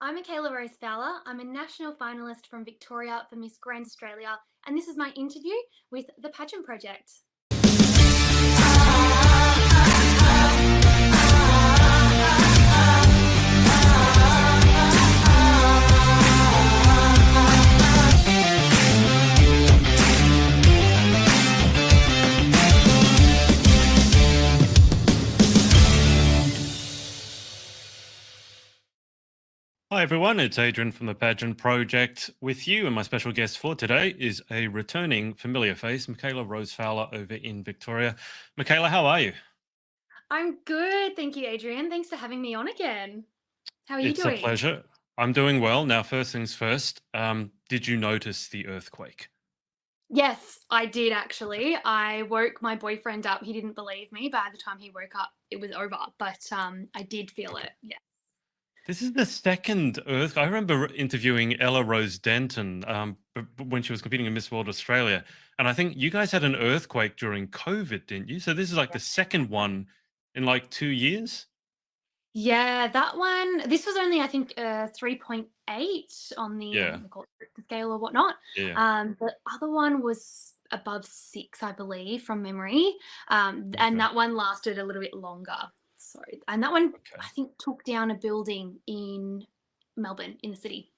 I'm Mikaela Fowler. I'm a national finalist from Victoria for Miss Grand Australia, and this is my interview with the Pageant Project. Hi everyone, it's Adrian from the Pageant Project with you, and my special guest for today is a returning familiar face, Mikaela Rose Fowler over in Victoria. Mikaela, how are you? I'm good, thank you, Adrian. Thanks for having me on again. How are you It's a doing? pleasure. I'm doing well. Now, first things first, did you notice the earthquake? Yes, I did actually. I woke my boyfriend up. He didn't believe me. By the time he woke up, it was over. But I did feel Okay. it. Yeah. This is the second earth. I remember interviewing Ella Rose Denton when she was competing in Miss World Australia, and I think you guys had an earthquake during COVID, didn't you? So this is like the second one in like 2 years. Yeah, that one. This was only, I think, 3.8 on the, I Yeah, think they call it Richter scale or whatnot. yeah. The other one was above 6, I believe, from memory. And Okay, that one lasted a little bit longer. Sorry. And that one, okay. I think, took down a building in Melbourne, in the city.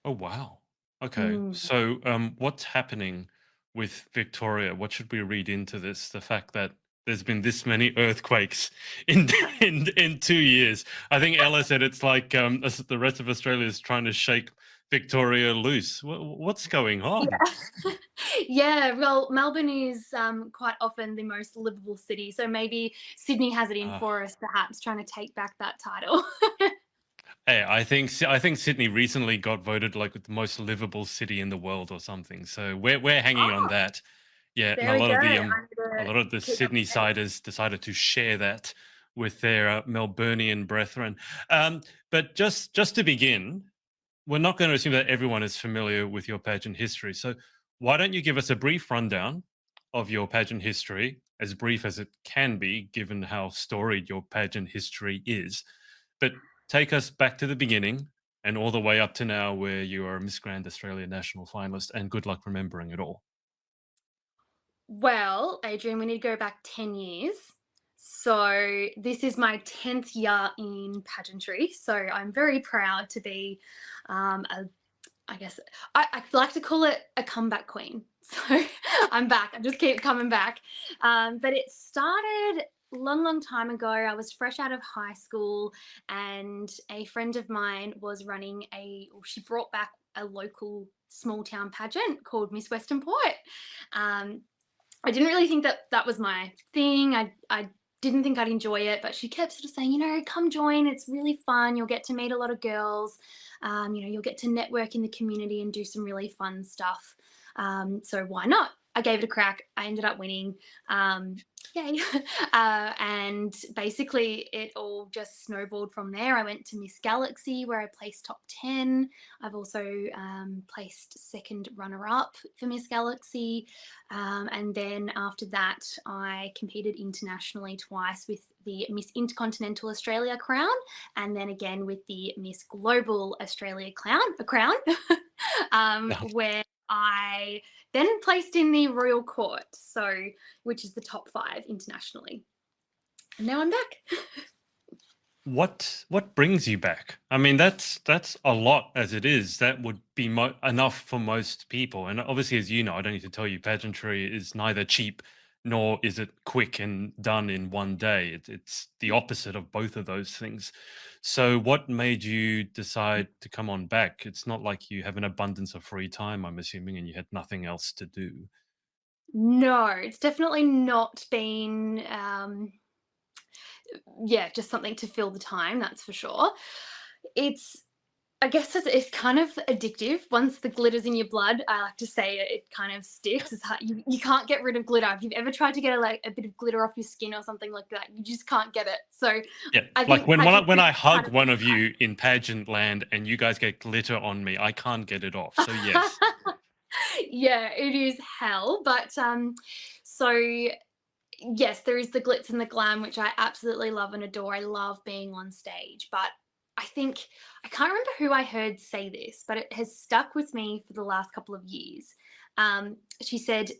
Oh, wow. Okay. Mm. So, what's happening with Victoria? What should we read into this? The fact that there's been this many earthquakes in in 2 years. I think Ella said it's like the rest of Australia is trying to shake Victoria loose. What's going on? Yeah. Yeah, well, Melbourne is quite often the most livable city. So maybe Sydney has it in Uh, for us, perhaps trying to take back that title. Hey, I think Sydney recently got voted like the most livable city in the world or something. So we're hanging on that. Yeah, and There we go. I need a to lot of the keep up Sydney to date. siders decided to share that with their Melburnian brethren. Um, but just to begin, we're not going to assume that everyone is familiar with your pageant history. So why don't you give us a brief rundown of your pageant history, as brief as it can be, given how storied your pageant history is. But take us back to the beginning and all the way up to now, where you are a Miss Grand Australia national finalist. And good luck remembering it all. Well, Adrian, we need to go back 10 years. So this is my 10th year in pageantry. So I'm very proud to be a I guess I like to call it a comeback queen. So I'm back. I just keep coming back. But it started long, long time ago. I was fresh out of high school, and a friend of mine was running she brought back a local small town pageant called Miss Western Port. Um, I didn't really think that that was my thing. I didn't think I'd enjoy it, but she kept sort of saying, come join. It's really fun. You'll get to meet a lot of girls. You'll get to network in the community and do some really fun stuff. So why not? I gave it a crack. I ended up winning. Yay. And basically, it all just snowballed from there. I went to Miss Galaxy where I placed top 10. I've also placed second runner up for Miss Galaxy. And then after that, I competed internationally twice with the Miss Intercontinental Australia crown, and then again with the Miss Global Australia crown, where I then placed in the Royal Court, so which is the top 5 internationally. And now I'm back. What brings you back? I mean, that's a lot as it is. That would be enough for most people. And obviously, as you know, I don't need to tell you, pageantry is neither cheap nor is it quick and done in one day. It's the opposite of both of those things. So, what made you decide to come on back? It's not like you have an abundance of free time, I'm assuming, and you had nothing else to do. No, it's definitely not been yeah, just something to fill the time, that's for sure. It's I guess it's kind of addictive. Once the glitter's in your blood, I like to say it kind of sticks. It's hard, you can't get rid of glitter. If you've ever tried to get a bit of glitter off your skin or something like that, you just can't get it. So Yeah, I like think when pageantry I kind hug of one of you in pageant land and you guys get glitter on me, I can't get it off. So yes. yeah, it is hell. But so yes, there is the glitz and the glam, which I absolutely love and adore. I love being on stage, but I think I can't remember who I heard say this, but it has stuck with me for the last couple of years. She said,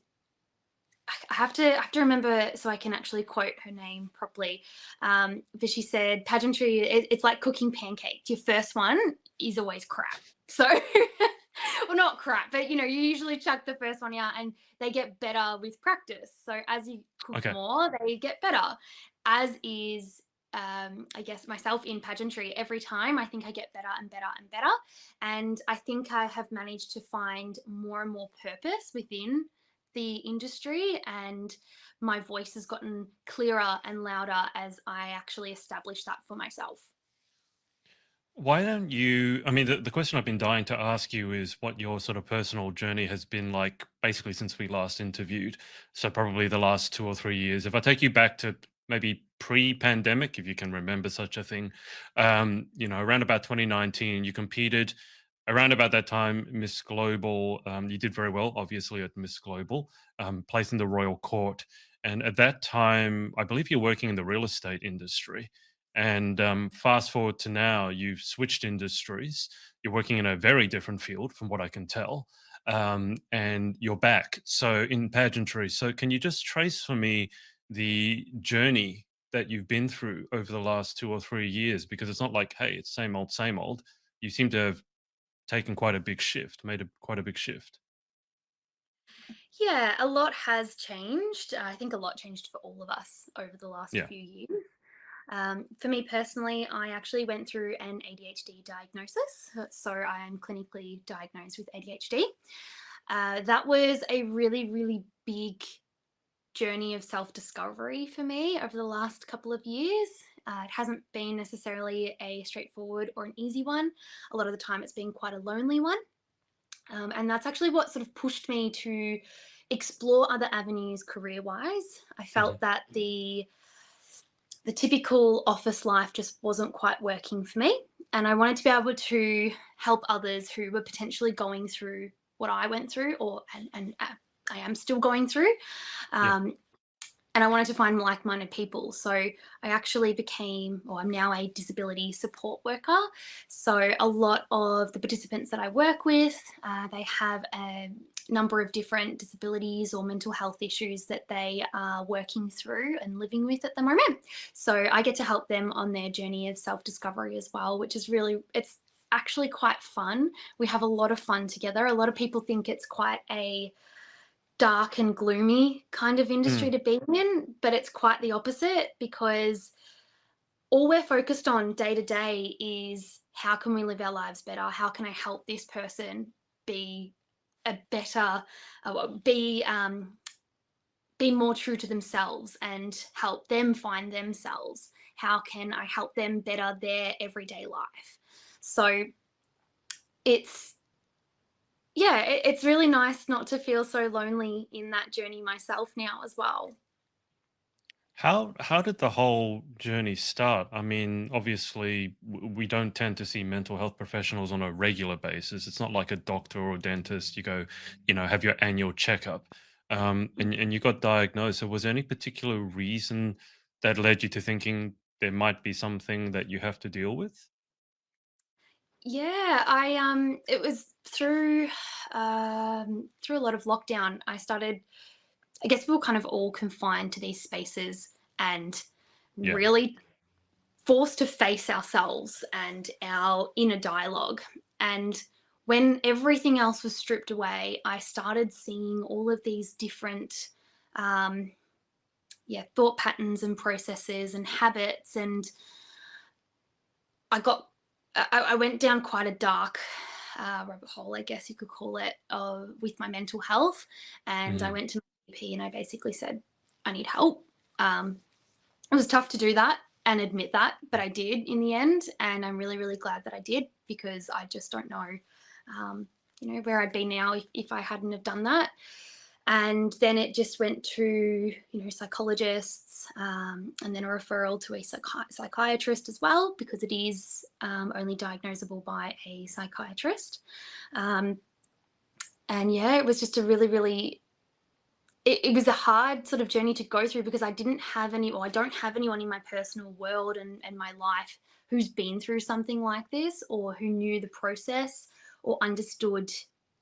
I have to remember so I can actually quote her name properly. But she said, pageantry, it's like cooking pancakes. Your first one is always crap. So, well, not crap, but you usually chuck the first one out, and they get better with practice. So as you cook Okay. more, they get better. As is, I guess myself in pageantry, every time I think I get better and better and better. And I think I have managed to find more and more purpose within the industry, and my voice has gotten clearer and louder as I actually establish that for myself. Why don't you? I mean, the question I've been dying to ask you is what your sort of personal journey has been like basically since we last interviewed. So, probably the last 2 or 3 years. If I take you back to maybe pre pandemic, if you can remember such a thing, around about 2019, you competed. Around about that time, Miss Global, you did very well, obviously, at Miss Global, placed in the Royal Court. And at that time, I believe you're working in the real estate industry. And fast forward to now, you've switched industries. You're working in a very different field, from what I can tell, and you're back. So in pageantry. So can you just trace for me the journey that you've been through over the last 2 or 3 years? Because it's not like, hey, it's same old, same old. You seem to have taken quite a big shift, made quite a big shift. Yeah, a lot has changed. I think a lot changed for all of us over the last Yeah. few years. For me personally, I actually went through an ADHD diagnosis. So I am clinically diagnosed with ADHD. That was a really, really big journey of self discovery for me over the last couple of years. It hasn't been necessarily a straightforward or an easy one. A lot of the time, it's been quite a lonely one. And that's actually what sort of pushed me to explore other avenues career wise. I Mhm. felt that the typical office life just wasn't quite working for me. And I wanted to be able to help others who were potentially going through what I went through, or I am still going through. Yeah. Um, and I wanted to find like-minded people. So I actually became, or I'm now a disability support worker. So a lot of the participants that I work with, they have a number of different disabilities or mental health issues that they are working through and living with at the moment. So I get to help them on their journey of self-discovery as well, which is really, it's actually quite fun. We have a lot of fun together. A lot of people think it's quite a dark and gloomy kind of industry Mm. to be in, but it's quite the opposite, because all we're focused on day to day is how can we live our lives better? How can I help this person be a better, be more true to themselves and help them find themselves? How can I help them better their everyday life? So it's yeah, it's really nice not to feel so lonely in that journey myself now as well. How did the whole journey start? I mean, obviously, we don't tend to see mental health professionals on a regular basis. It's not like a doctor or dentist. You go, have your annual checkup, and you got diagnosed. So, was there any particular reason that led you to thinking there might be something that you have to deal with? Yeah, it was through a lot of lockdown. I guess we were kind of all confined to these spaces and Yeah. really forced to face ourselves and our inner dialogue. And when everything else was stripped away, I started seeing all of these different um thought patterns and processes and habits, and I got I went down quite a dark rabbit hole, I guess you could call it, with my mental health. And I Mm. went to my GP and I basically said, I need help. It was tough to do that and admit that, but I did in the end. And I'm really, really glad that I did, because I just don't know, where I'd be now if I hadn't have done that. And then it just went to psychologists, and then a referral to a psychiatrist as well, because it is only diagnosable by a psychiatrist. um, and yeah, it was just a really, really, it was a hard sort of journey to go through, because I didn't have any, or I don't have anyone in my personal world and my life who's been through something like this or who knew the process or understood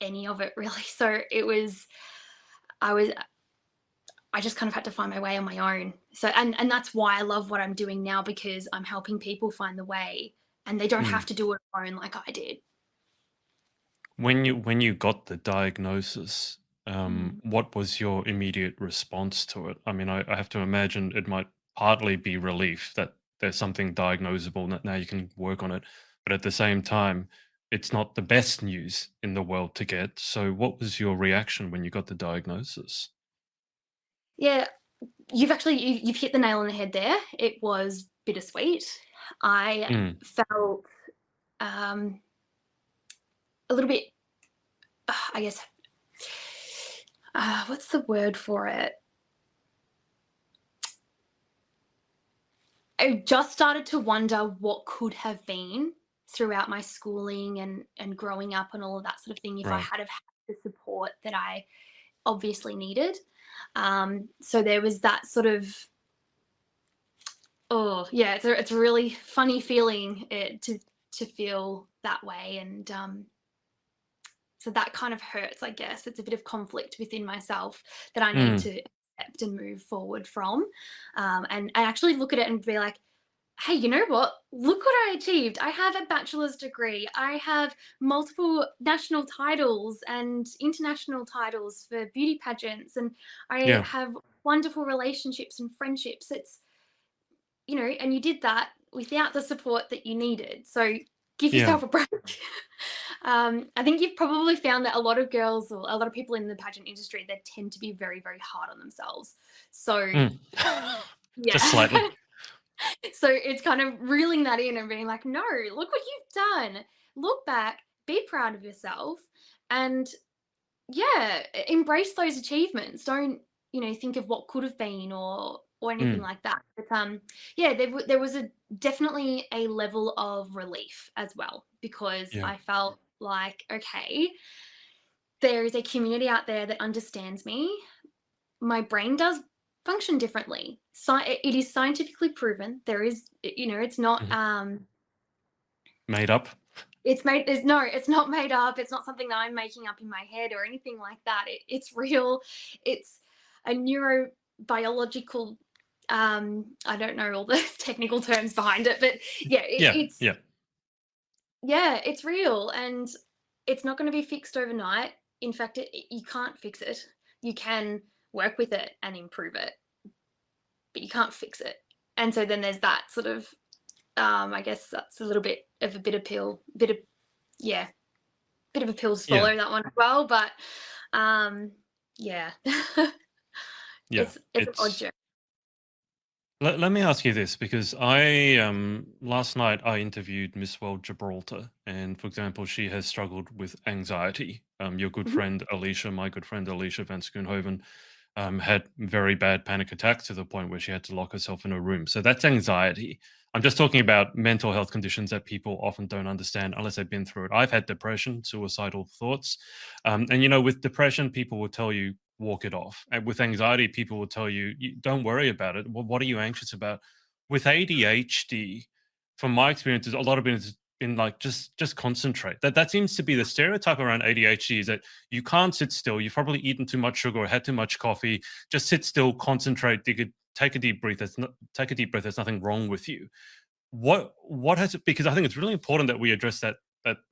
any of it really. So I was I just kind of had to find my way on my own. So and that's why I love what I'm doing now, because I'm helping people find the way and they don't Mm. have to do it alone like I did. When you got the diagnosis, Mm. what was your immediate response to it? I mean, I have to imagine it might partly be relief that there's something diagnosable that now you can work on it, but at the same time, it's not the best news in the world to get. So, what was your reaction when you got the diagnosis? Yeah, you've hit the nail on the head there. It was bittersweet. I Mm, felt um, a little bit, I guess, what's the word for it? I just started to wonder what could have been throughout my schooling and growing up and all of that sort of thing if I right. had have had the support that I obviously needed. So there was that sort of, oh yeah, it's a really funny feeling to feel that way, and so that kind of hurts, I guess. It's a bit of conflict within myself that I need Mm, to accept and move forward from, and I actually look at it and be like, hey, you know what? Look what I achieved. I have a bachelor's degree. I have multiple national titles and international titles for beauty pageants, and I yeah. have wonderful relationships and friendships. It's, and you did that without the support that you needed. So give Yeah. yourself a break. I think you've probably found that a lot of girls or a lot of people in the pageant industry, they tend to be very, very hard on themselves. So, Mm. Just yeah. slightly. So it's kind of reeling that in and being like, no, look what you've done. Look back, be proud of yourself, and yeah, embrace those achievements. Don't, think of what could have been or anything Mm, like that. But yeah, there was a definitely a level of relief as well, because yeah. I felt like, okay, there is a community out there that understands me. My brain does function differently. It is scientifically proven. There is, it's not Mhm. Made up. it's not made up. It's not something that I'm making up in my head or anything like that. It's real. It's a neurobiological, I don't know all the technical terms behind it, but yeah, Yeah. Yeah. it's real, and it's not going to be fixed overnight. In fact, you can't fix it. You can work with it and improve it, but you can't fix it. And so then there's that sort of, I guess that's a little bit of a bitter pill, yeah, bit of a pill to Yeah. swallow, that one as well. But yeah, Yeah. it's an odd It's journey. let me ask you this because I last night I interviewed Miss World Gibraltar, and for example, she has struggled with anxiety. Your good Mhm. friend Alicia, my good friend Alicia van Schoonhoven, had very bad panic attacks to the point where she had to lock herself in a room. So that's anxiety. I'm just talking about mental health conditions that people often don't understand unless they've been through it. I've had depression, suicidal thoughts. And, with depression, people will tell you, walk it off. And with anxiety, people will tell you, don't worry about it. Well, what are you anxious about? With ADHD, from my experiences, a lot of it has been like, just concentrate. That seems to be the stereotype around ADHD, is that you can't sit still. You've probably eaten too much sugar or had too much coffee. Just sit still, concentrate, take a deep breath. Take a deep breath. There's nothing wrong with you. What has it? Because I think it's really important that we address that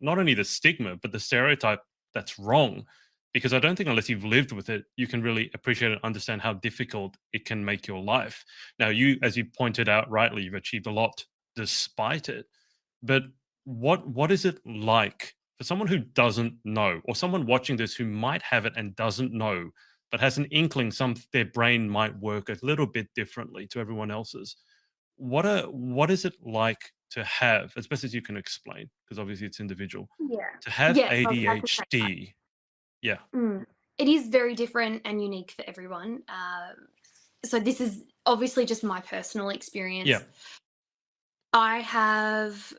not only the stigma but the stereotype that's wrong. Because I don't think unless you've lived with it, you can really appreciate and understand how difficult it can make your life. Now, as you pointed out rightly, you've achieved a lot despite it. But what is it like for someone who doesn't know, or someone watching this who might have it and doesn't know, but has an inkling their brain might work a little bit differently to everyone else's? What is it like to have, as best as you can explain, because obviously it's individual, Yeah. to have Yes, I was about to say that. ADHD? Yeah, It is very different and unique for everyone. So this is obviously just my personal yeah, experience. I have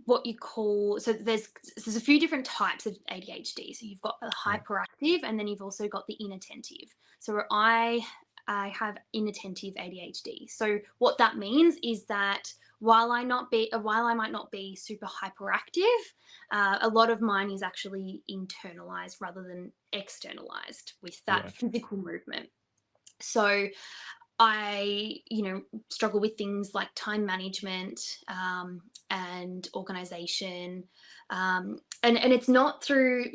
what you call, so there's a few different types of ADHD. So you've got the right, hyperactive, and then you've also got the inattentive. So where I I have inattentive ADHD. So what that means is that while I might not be super hyperactive, a lot of mine is actually internalized rather than externalized with that Right. physical movement. So I, struggle with things like time management, and organization. And it's not through,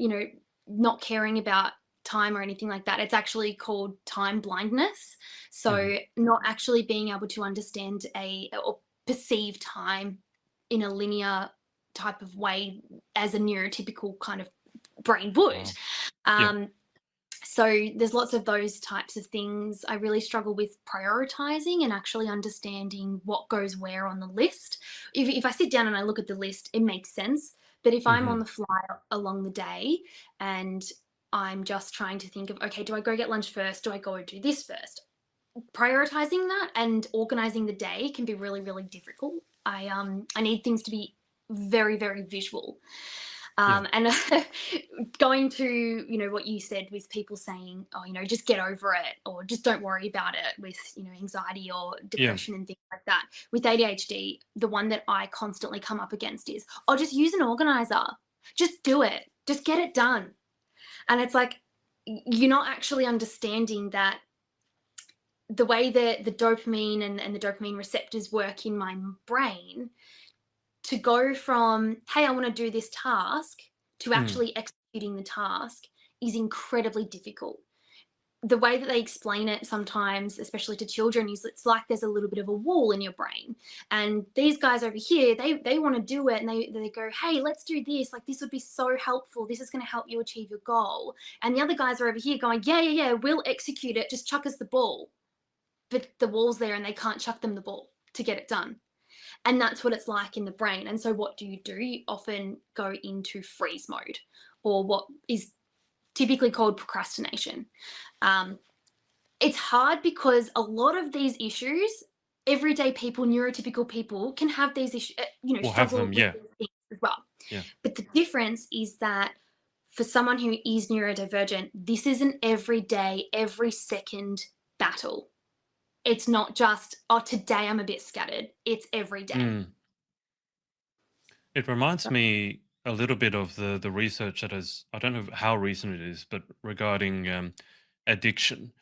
not caring about time or anything like that. It's actually called time blindness. Mhm. So not actually being able to understand or perceive time in a linear type of way as a neurotypical kind of brain would. Wow. Yeah. Um, so there's lots of those types of things. I really struggle with prioritizing and actually understanding what goes where on the list. If I sit down and I look at the list, it makes sense. But if I'm on Mhm. the fly along the day and I'm just trying to think of, okay, do I go get lunch first? Do I go do this first? Prioritizing that and organizing the day can be really, really difficult. I need things to be very, very visual. Yeah. And going to, what you said with people saying, oh, just get over it or just don't worry about it with, anxiety or Yeah. depression and things like that. With ADHD, the one that I constantly come up against is, oh, just use an organizer. Just do it. Just get it done. And it's like, you're not actually understanding that the way that the dopamine and the dopamine receptors work in my brain, to go from, hey, I want to do this task, to Mm. actually executing the task is incredibly difficult. The way that they explain it sometimes, especially to children, is it's like there's a little bit of a wall in your brain. And these guys over here, they want to do it and they go, hey, let's do this. Like, this would be so helpful. This is going to help you achieve your goal. And the other guys are over here going, yeah, we'll execute it. Just chuck us the ball. But the wall's there and they can't chuck them the ball to get it done. And that's what it's like in the brain. And so what do? You often go into freeze mode, or what is typically called procrastination. Um, it's hard because a lot of these issues, everyday people, neurotypical people can have these issues, We'll have struggle them. with Yeah. these things as well. Yeah. But the difference is that for someone who is neurodivergent, this is an everyday, every second battle. It's not just, oh, today I'm a bit scattered. It's every day. Mm. It reminds me a little bit of the research that is, I don't know how recent it is, but regarding addiction.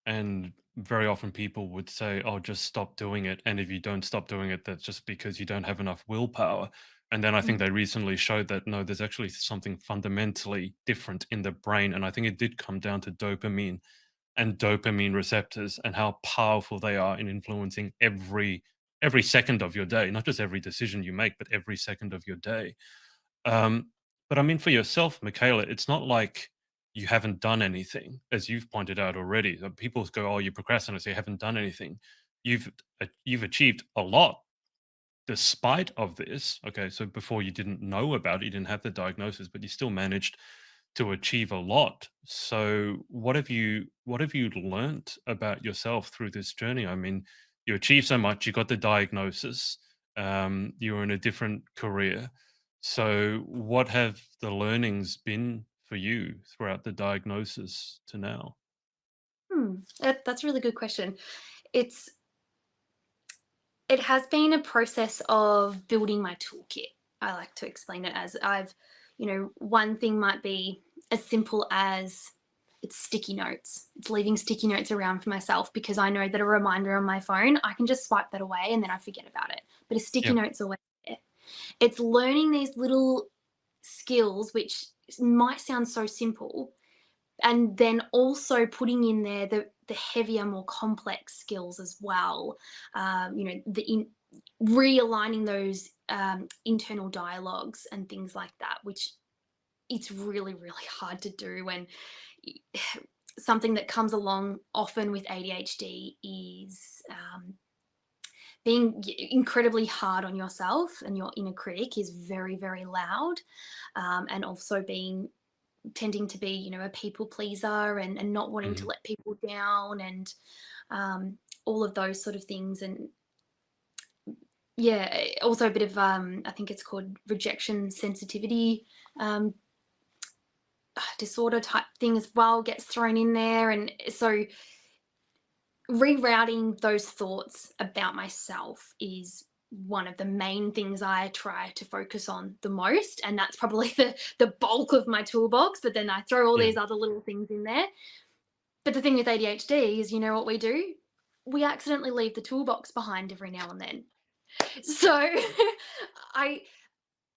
And very often people would say, "Oh, just stop doing it." And if you don't stop doing it, that's just because you don't have enough willpower. And then I think Mm. they recently showed that no, there's actually something fundamentally different in the brain. And I think it did come down to dopamine and dopamine receptors and how powerful they are in influencing every second of your day, not just every decision you make, but every second of your day. Um, but I mean, for yourself, Michaela, it's not like you haven't done anything, as you've pointed out already. People go, "Oh, you procrastinate, so you haven't done anything." You've achieved a lot despite of this. Okay, so before you didn't know about it, you didn't have the diagnosis, but you still managed to achieve a lot. So what have you learnt about yourself through this journey? I mean, you achieved so much, you got the diagnosis, you were in a different career. So what have the learnings been for you throughout the diagnosis to now? That's a really good question. It's it has been a process of building my toolkit. I like to explain it as one thing might be as simple as it's sticky notes. It's leaving sticky notes around for myself because I know that a reminder on my phone, I can just swipe that away and then I forget about it. But a sticky Yeah. note's always there. It's learning these little skills, which might sound so simple, and then also putting in there the heavier, more complex skills as well. Realigning those internal dialogues and things like that, which it's really, really hard to do when something that comes along often with ADHD is being incredibly hard on yourself, and your inner critic is very, very loud, and also tending to be, a people pleaser, and not wanting to Mhm. let people down, and all of those sort of things. And yeah, also a bit of, I think it's called rejection sensitivity um, disorder type thing as well gets thrown in there. And so rerouting those thoughts about myself is one of the main things I try to focus on the most, and that's probably the bulk of my toolbox, but then I throw all Yeah. these other little things in there. But the thing with ADHD is, you know what we do? We accidentally leave the toolbox behind every now and then. So I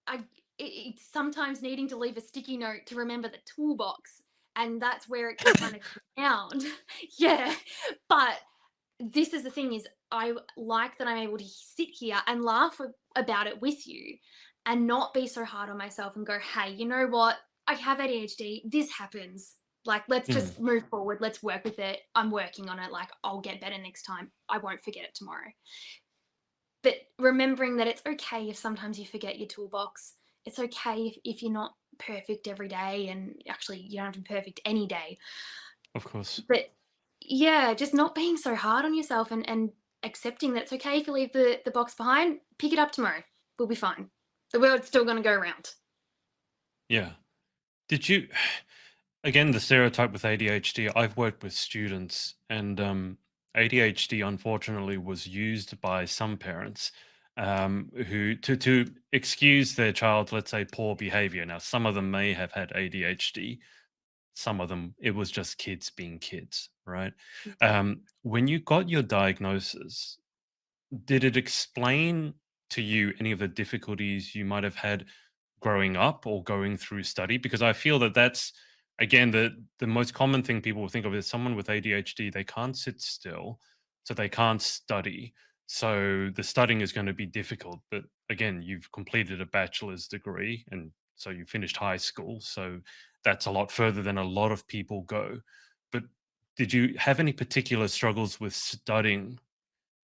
I it's sometimes needing to leave a sticky note to remember the toolbox, and that's where it can kind of compound. Yeah, but this is the thing is I like that I'm able to sit here and laugh about it with you and not be so hard on myself and go, hey, you know what? I have ADHD. This happens. Like, let's Mm. just move forward. Let's work with it. I'm working on it. Like, I'll get better next time. I won't forget it tomorrow. But remembering that it's okay if sometimes you forget your toolbox. It's okay if you're not perfect every day. And actually, you don't have to be perfect any day. Of course. But yeah, just not being so hard on yourself and accepting that it's okay if you leave the box behind. Pick it up tomorrow. We'll be fine. The world's still going to go around. Yeah. Did you again, the stereotype with ADHD, I've worked with students, and ADHD unfortunately was used by some parents who to excuse their child's, let's say, poor behavior. Now, some of them may have had ADHD, some of them it was just kids being kids, right? When you got your diagnosis, did it explain to you any of the difficulties you might have had growing up or going through study? Because I feel that that's again the most common thing people will think of is someone with ADHD, they can't sit still, so they can't study. So the studying is going to be difficult. But again, you've completed a bachelor's degree and so you finished high school. So that's a lot further than a lot of people go. But did you have any particular struggles with studying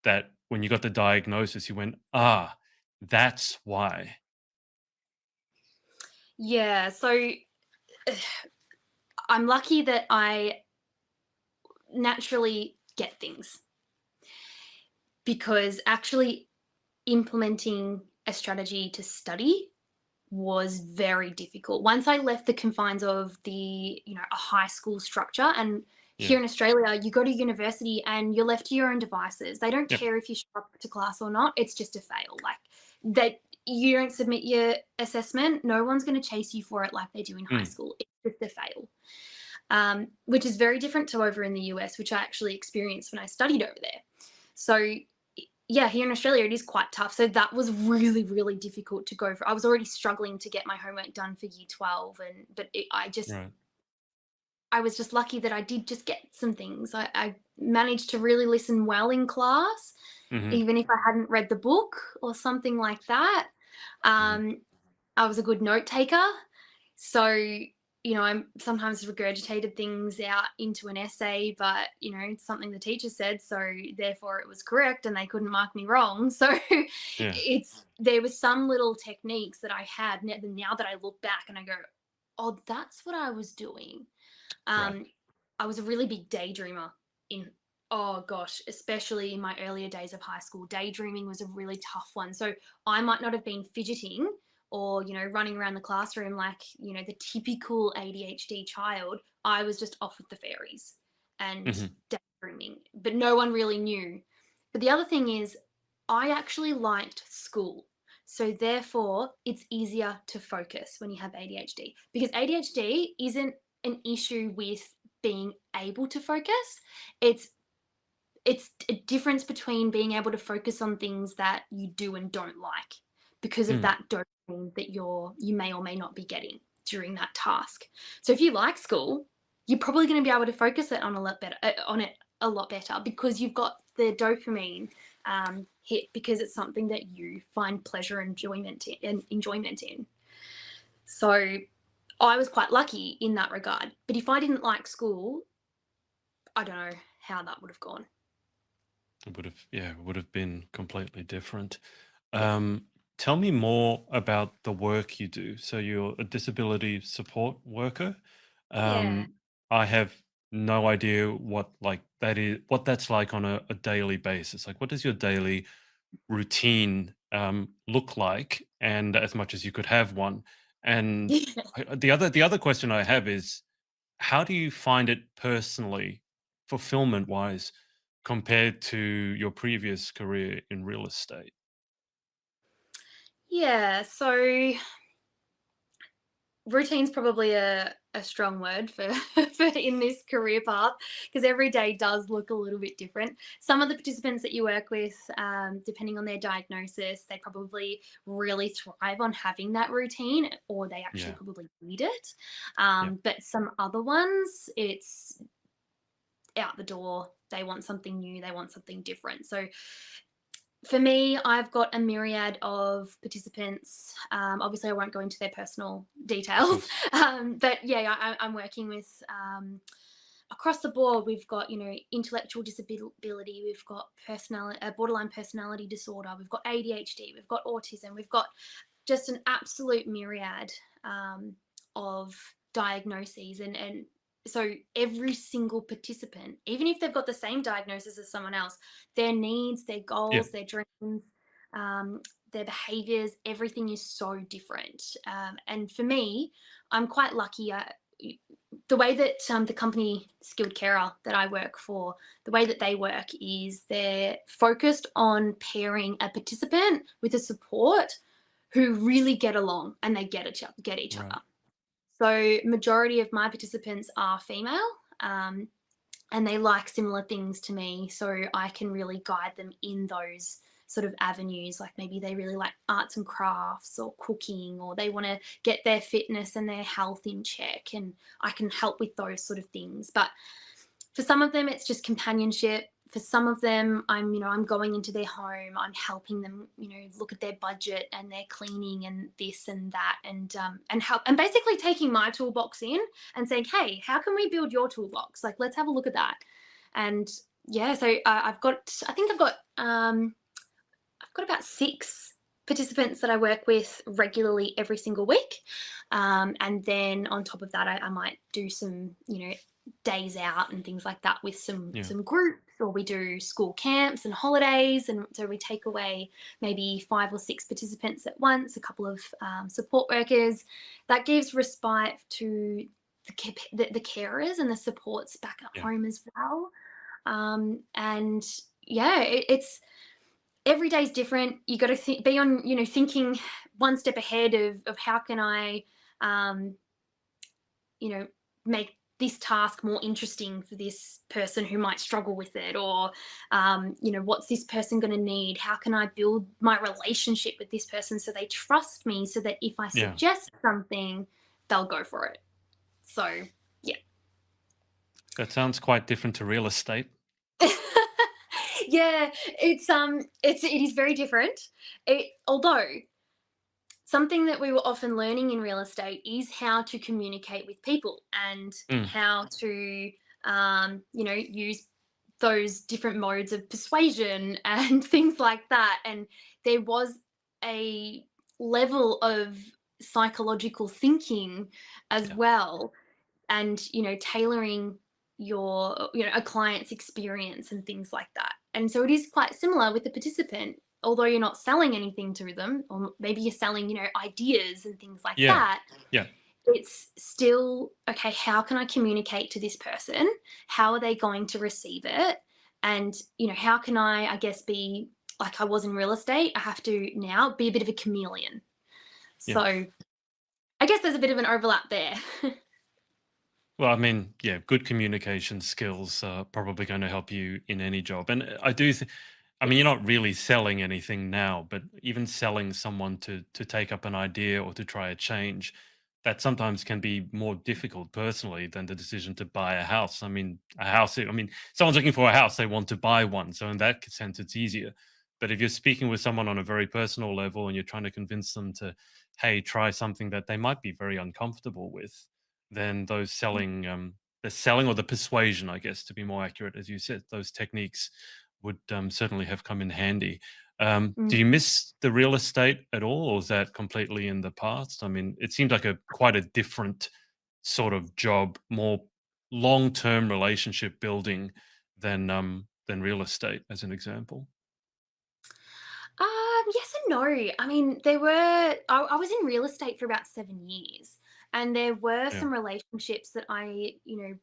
that when you got the diagnosis, you went, "Ah, that's why." Yeah, so I'm lucky that I naturally get things because actually implementing a strategy to study was very difficult. Once I left the confines of a high school structure, and Yeah. here in Australia, you go to university and you're left to your own devices. They don't Yep. care if you show up to class or not. It's just a fail. Like that you don't submit your assessment, no one's going to chase you for it like they do in high Mm. school. It's just a fail. Which is very different to over in the US, which I actually experienced when I studied over there. So yeah, here in Australia, it is quite tough. So that was really, really difficult to go for. I was already struggling to get my homework done for year 12. Right. I was just lucky that I did just get some things. I managed to really listen well in class, Mhm. even if I hadn't read the book or something like that. Mhm. Um, I was a good note taker. So, I'm sometimes regurgitated things out into an essay, but, it's something the teacher said. So therefore it was correct and they couldn't mark me wrong. So Yeah. there was some little techniques that I had now that I look back and I go, oh, that's what I was doing. Right. Um, I was a really big daydreamer in oh gosh, especially in my earlier days of high school. Daydreaming was a really tough one. So I might not have been fidgeting or, running around the classroom like, the typical ADHD child. I was just off with the fairies and Mhm. daydreaming, but no one really knew. But the other thing is, I actually liked school. So therefore, it's easier to focus when you have ADHD because ADHD isn't an issue with being able to focus. It's it's a difference between being able to focus on things that you do and don't like because of Mm. that dopamine that you may or may not be getting during that task. So if you like school, you're probably going to be able to focus it on it a lot better because you've got the dopamine hit because it's something that you find pleasure and enjoyment in. So I was quite lucky in that regard. But if I didn't like school, I don't know how that would have gone. It would have, yeah, it would have been completely different. Yeah. Um, Tell me more about the work you do. So you're a disability support worker. Yeah. Um, I have no idea what like that is, what that's like on a daily basis. Like, what does your daily routine look like? And as much as you could have one. And the other question I have is, how do you find it personally, fulfillment wise? compared to your previous career in real estate? Yeah, so routine's probably a strong word for, for in this career path, because every day does look a little bit different. Some of the participants that you work with, depending on their diagnosis, they probably really thrive on having that routine, or they actually Yeah, probably need it. yeah, But some other ones, it's out the door. They want something new, they want something different. So for me, I've got a myriad of participants. Obviously, I won't go into their personal of details, course. but yeah, I'm working with across the board. We've got intellectual disability, we've got personality, borderline personality disorder, we've got ADHD, we've got autism, we've got just an absolute myriad of diagnoses, and so every single participant, even if they've got the same diagnosis as someone else, their needs, their Yeah, goals, their dreams, um, their behaviors, everything is so different. And for me, I'm quite lucky. The way that the company Skilled Carer that I work for, the way that they work is they're focused on pairing a participant with a support who really get along and they get each right. other. So majority of my participants are female, and they like similar things to me, so I can really guide them in those sort of avenues. Like maybe they really like arts and crafts or cooking, or they want to get their fitness and their health in check, and I can help with those sort of things. But for some of them it's just companionship. For some of them, I'm going into their home, I'm helping them, look at their budget and their cleaning and this and that, and help, and basically taking my toolbox in and saying, hey, how can we build your toolbox? Like, let's have a look at that. And yeah, so I've got about 6 participants that I work with regularly every single week. And then on top of that, I might do some, days out and things like that with Yeah, some groups, or we do school camps and holidays. And so we take away maybe 5 or 6 participants at once, a couple of support workers. That gives respite to the carers and the supports back at yeah, home as well. And yeah, it's every day's different. You got to be on, thinking one step ahead of how can I, um, you know, make this task more interesting for this person who might struggle with it, or, what's this person going to need? How can I build my relationship with this person so they trust me, so that if I yeah. suggest something, they'll go for it. So, yeah. That sounds quite different to real estate. Yeah, it is very different. Although something that we were often learning in real estate is how to communicate with people, and Mm, how to use those different modes of persuasion and things like that. And there was a level of psychological thinking as yeah, well, and tailoring your a client's experience and things like that. And so it is quite similar with the participant, although you're not selling anything to them, or maybe you're selling ideas and things like yeah, that. yeah, It's still, okay, how can I communicate to this person? How are they going to receive it? And how can I guess be, like I was in real estate, I have to now be a bit of a chameleon. yeah. So I guess there's a bit of an overlap there. Well, I mean, yeah, good communication skills are probably going to help you in any job. And I do, I mean, you're not really selling anything now, but even selling someone to take up an idea or to try a change, that sometimes can be more difficult personally than the decision to buy a house. I mean, a house. I mean, someone's looking for a house, they want to buy one, so in that sense, it's easier. But if you're speaking with someone on a very personal level and you're trying to convince them to, hey, try something that they might be very uncomfortable with, then those the selling or the persuasion, I guess, to be more accurate, as you said, those techniques would certainly have come in handy. Do you miss the real estate at all, or is that completely in the past? I mean, it seems like a quite a different sort of job, more long-term relationship building than real estate, as an example. Yes and no. I mean, I was in real estate for about 7 years, And there were Yeah. some relationships that I,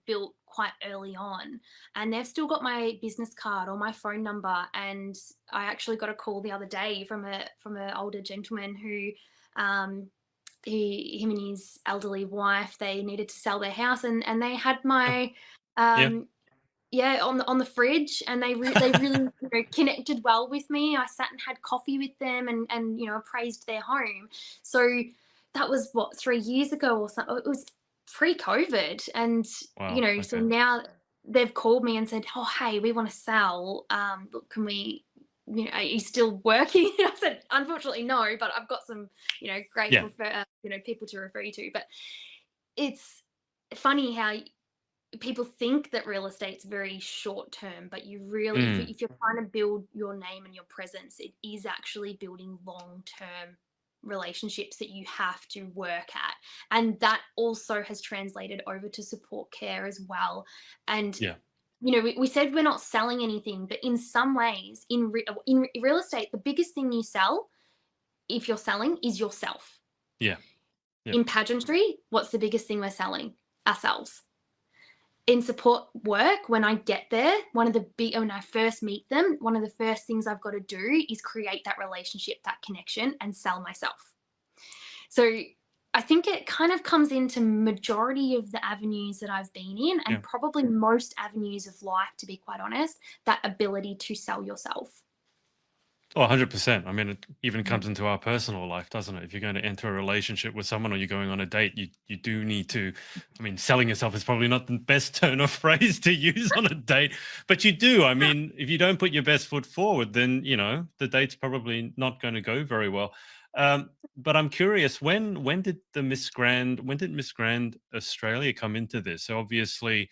built quite early on, and they've still got my business card or my phone number. And I actually got a call the other day from a older gentleman who, him and his elderly wife, they needed to sell their house, and they had Oh, my, yeah. um, yeah, on the fridge, and they really, connected well with me. I sat and had coffee with them, and appraised their home. So that was what, 3 years ago or something. It was pre-COVID, and Wow. so Okay. now they've called me and said, "Oh, hey, we want to sell. Look, can we? Are you still working?" I said, "Unfortunately, no, but I've got some, great Yeah. people to refer you to." But it's funny how people think that real estate's very short term, but you really, if, Mm. if you're trying to build your name and your presence, it is actually building long term relationships that you have to work at. And that also has translated over to support care as well. And Yeah. we said we're not selling anything, but in some ways, in real estate, the biggest thing you sell, if you're selling, is yourself. Yeah. Yeah. In pageantry, what's the biggest thing we're selling? Ourselves. In support work, when I get there, when I first meet them, one of the first things I've got to do is create that relationship, that connection, and sell myself. So I think it kind of comes into majority of the avenues that I've been in, Yeah. and probably most avenues of life, to be quite honest, that ability to sell yourself. Oh, 100%. I mean, it even comes into our personal life, doesn't it? If you're going to enter a relationship with someone or you're going on a date, you do need to. I mean, selling yourself is probably not the best turn of phrase to use on a date, but you do. I mean, if you don't put your best foot forward, then the date's probably not going to go very well. But I'm curious, when did Miss Grand Australia come into this? So obviously,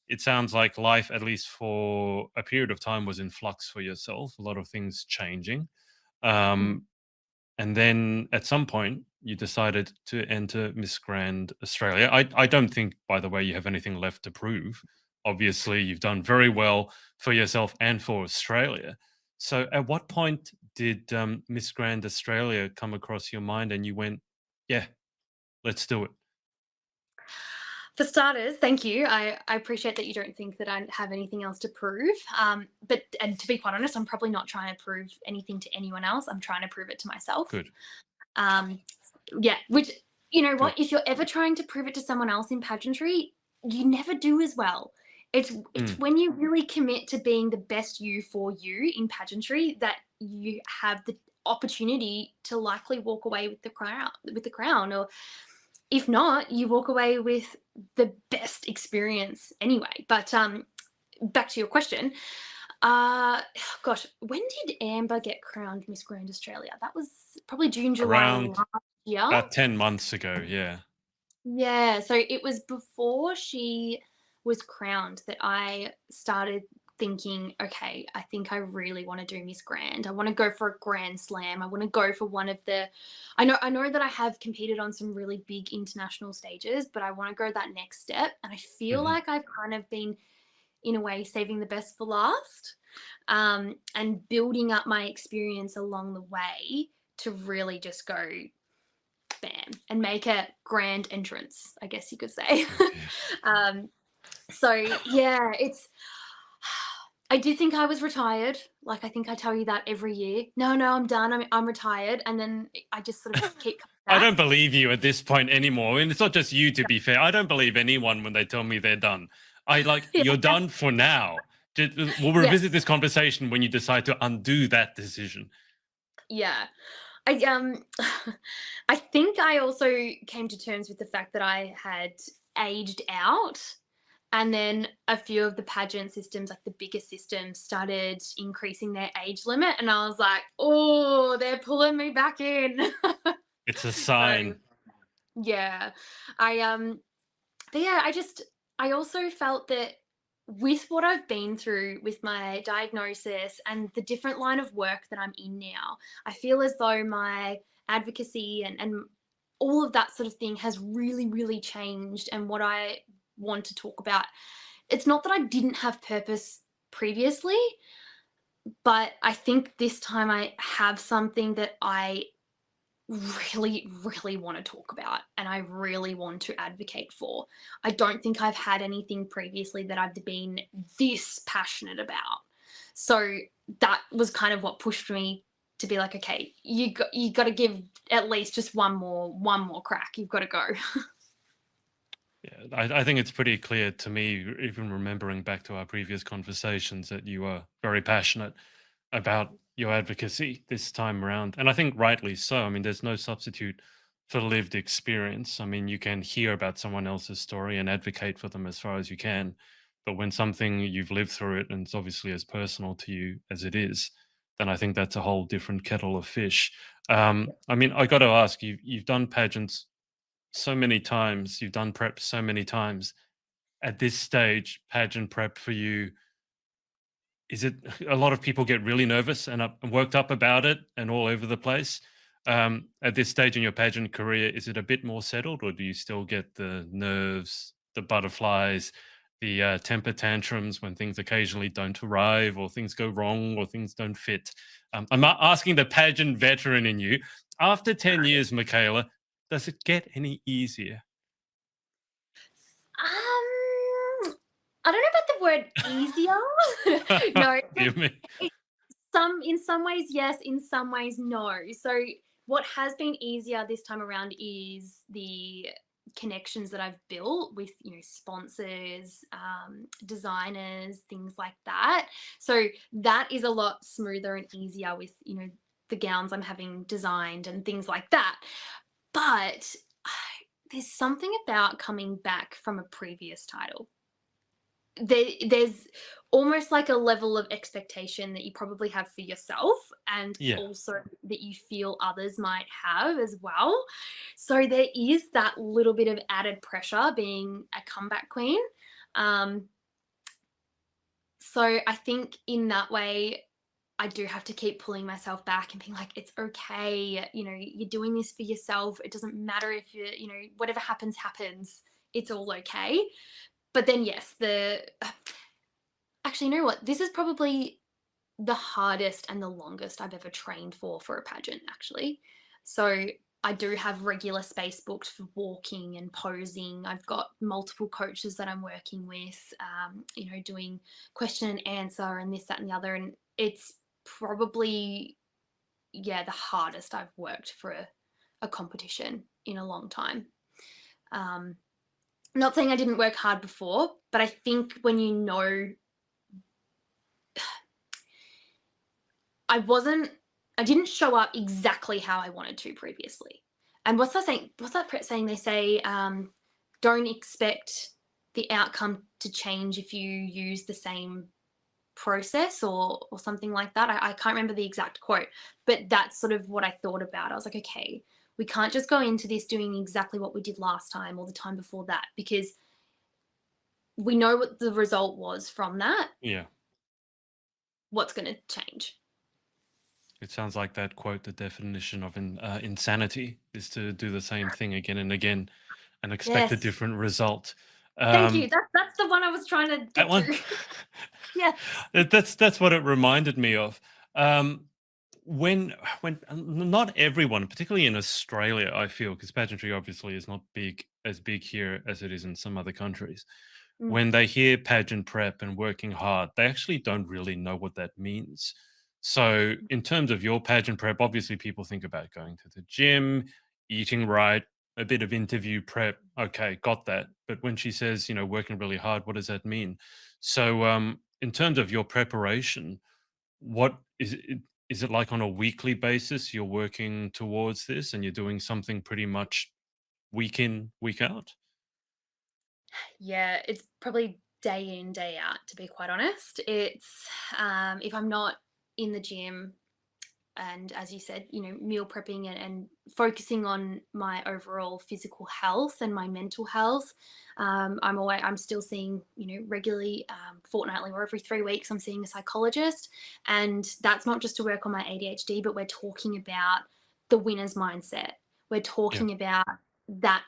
it sounds like life, at least for a period of time, was in flux for yourself. A lot of things changing, Mm. um, and then at some point you decided to enter Miss Grand Australia. I don't think, by the way, you have anything left to prove. Obviously, you've done very well for yourself and for Australia. So, at what point did Miss Grand Australia come across your mind, and you went, "Yeah, let's do it"? For starters, thank you. I appreciate that you don't think that I have anything else to prove. But and to be quite honest, I'm probably not trying to prove anything to anyone else. I'm trying to prove it to myself. Good, Um, yeah, which, you know good. what, if you're ever trying to prove it to someone else in pageantry, you never do as well. It's Mm, when you really commit to being the best you for you in pageantry that you have the opportunity to likely walk away with the crown, or if not, you walk away with the best experience anyway. But back to your question. uh Gosh, when did Amber get crowned Miss Grand Australia? That was probably June, July around last year. about 10 months ago. Yeah. Yeah, so it was before she was crowned that I started thinking, okay, I think I really want to do Miss Grand. I want to go for a Grand Slam. I want to go for one of the I know that I have competed on some really big international stages, but I want to go that next step. And I feel Mhm. like I've kind of been, in a way, saving the best for last, and building up my experience along the way to really just go bam and make a grand entrance, I guess you could say. Okay. um, so yeah, I did think I was retired. Like, I think I tell you that every year. No, no, I'm done. I'm retired, and then I just sort of keep coming I back. don't believe you at this point anymore. And it's not just you, to be fair. I don't believe anyone when they tell me they're done. I like, Yeah. you're done for now. We'll revisit Yes. this conversation when you decide to undo that decision. Yeah. I I think I also came to terms with the fact that I had aged out, and then a few of the pageant systems, like the bigger systems, started increasing their age limit, and I was like, "Oh, they're pulling me back in." It's a So, sign. yeah. I but yeah, I also felt that with what I've been through with my diagnosis and the different line of work that I'm in now, I feel as though my advocacy and all of that sort of thing has really, really changed. And what I want to talk about, it's not that I didn't have purpose previously, but I think this time I have something that I really, really want to talk about and I really want to advocate for. I don't think I've had anything previously that I've been this passionate about. So that was kind of what pushed me to be like, okay, you got to give at least just one more crack. You've got to go. Yeah, I think it's pretty clear to me, even remembering back to our previous conversations, that you are very passionate about your advocacy this time around. And I think rightly so. I mean, there's no substitute for lived experience. I mean, you can hear about someone else's story and advocate for them as far as you can. But when something you've lived through it and it's obviously as personal to you as it is, then I think that's a whole different kettle of fish. I mean, I got to ask you, you've done pageants so many times, you've done prep so many times. At this stage, pageant prep for you, is it a lot of people get really nervous and worked up about it and all over the place? At this stage in your pageant career, is it a bit more settled, or do you still get the nerves, the butterflies, the temper tantrums when things occasionally don't arrive, or things go wrong, or things don't fit? I'm asking the pageant veteran in you. After 10 years, Mikaela, does it get any easier? I don't know about the word easier. No, Give me. in some ways yes, in some ways no. So what has been easier this time around is the connections that I've built with, sponsors, designers, things like that. So that is a lot smoother and easier with, the gowns I'm having designed and things like that. But there's something about coming back from a previous title. There's almost like a level of expectation that you probably have for yourself and Yeah. also that you feel others might have as well. So there is that little bit of added pressure being a comeback queen. Um, so I think in that way, I do have to keep pulling myself back and being like, it's okay. You're doing this for yourself. It doesn't matter if whatever happens, happens. It's all okay. But then, yes, actually, you know what? This is probably the hardest and the longest I've ever trained for a pageant, actually. So I do have regular space booked for walking and posing. I've got multiple coaches that I'm working with, doing question and answer and this, that, and the other. And it's probably, yeah, the hardest I've worked for a competition in a long time. Not saying I didn't work hard before, but I think when I didn't show up exactly how I wanted to previously. And what's that saying? What's that saying? They say, don't expect the outcome to change if you use the same process or something like that. I can't remember the exact quote, but that's sort of what I thought about. I was like, okay, we can't just go into this doing exactly what we did last time or the time before that, because we know what the result was from that. Yeah. What's going to change? It sounds like that quote, the definition of insanity is to do the same thing again and again and expect a Yes. different result. Thank you. Um, That's the one I was trying to that get one, to. Yes. that's what it reminded me of. When not everyone, particularly in Australia, I feel, because pageantry obviously is not as big here as it is in some other countries. Mm. When they hear pageant prep and working hard, they actually don't really know what that means. So, in terms of your pageant prep, obviously people think about going to the gym, eating right, a bit of interview prep. Okay, got that. But when she says, working really hard, what does that mean? So, in terms of your preparation, what is it? Is it like on a weekly basis you're working towards this and you're doing something pretty much week in, week out? Yeah, it's probably day in, day out, to be quite honest. It's if I'm not in the gym and, as you said, meal prepping and focusing on my overall physical health and my mental health. I'm still seeing, regularly, fortnightly or every 3 weeks, I'm seeing a psychologist, and that's not just to work on my ADHD, but we're talking about the winner's mindset. We're Yeah. talking about that,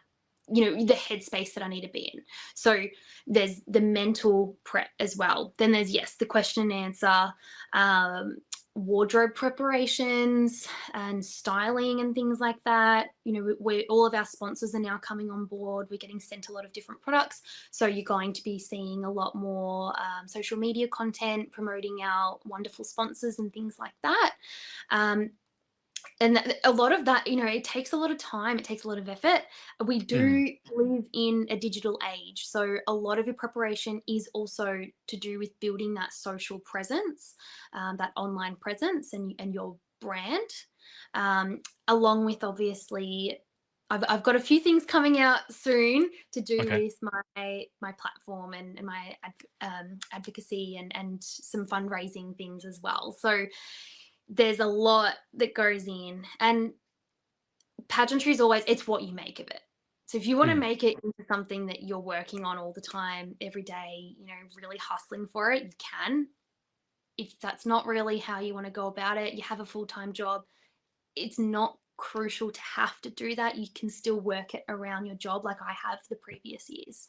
the headspace that I need to be in. So there's the mental prep as well. Then there's, yes, the question and answer. wardrobe preparations and styling and things like that. You know, we all of our sponsors are now coming on board. We're getting sent a lot of different products. So you're going to be seeing a lot more social media content promoting our wonderful sponsors and things like that. Um, and a lot of that, you know, it takes a lot of time, it takes a lot of effort. We Mm. do live in a digital age, so a lot of your preparation is also to do with building that social presence, that online presence, and your brand, along with obviously. I've got a few things coming out soon to do Okay. with my platform and my advocacy and some fundraising things as well. So there's a lot that goes in, and pageantry is always, it's what you make of it. So if you want to Mm. make it into something that you're working on all the time, every day, you know, really hustling for it, you can. If that's not really how you want to go about it, you have a full-time job, it's not crucial to have to do that. You can still work it around your job like I have the previous years.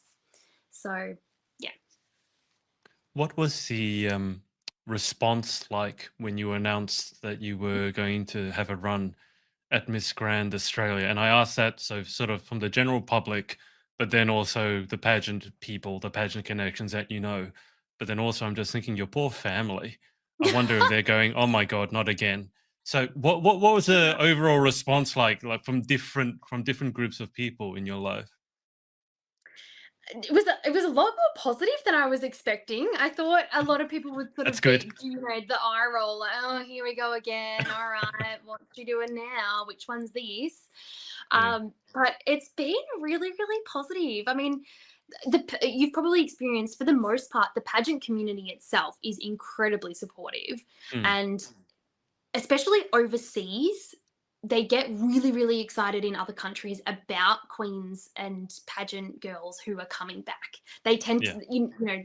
So yeah. What was the response like when you announced that you were going to have a run at Miss Grand Australia? And I asked that so sort of from the general public, but then also the pageant people, the pageant connections that you know. But then also, I'm just thinking, your poor family. I wonder if they're going, "Oh my God, not again." So, what was the overall response like from different groups of people in your life? It was a lot more positive than I was expecting. I thought a lot of people would sort That's of good. be, you know, the eye roll, like, oh, here we go again. All right, what you doing now? Which one's this? Yeah, But it's been really, really positive. I mean, you've probably experienced, for the most part, the pageant community itself is incredibly supportive, mm, and especially overseas, they get really, really excited in other countries about queens and pageant girls who are coming back. They tend yeah, to, you know,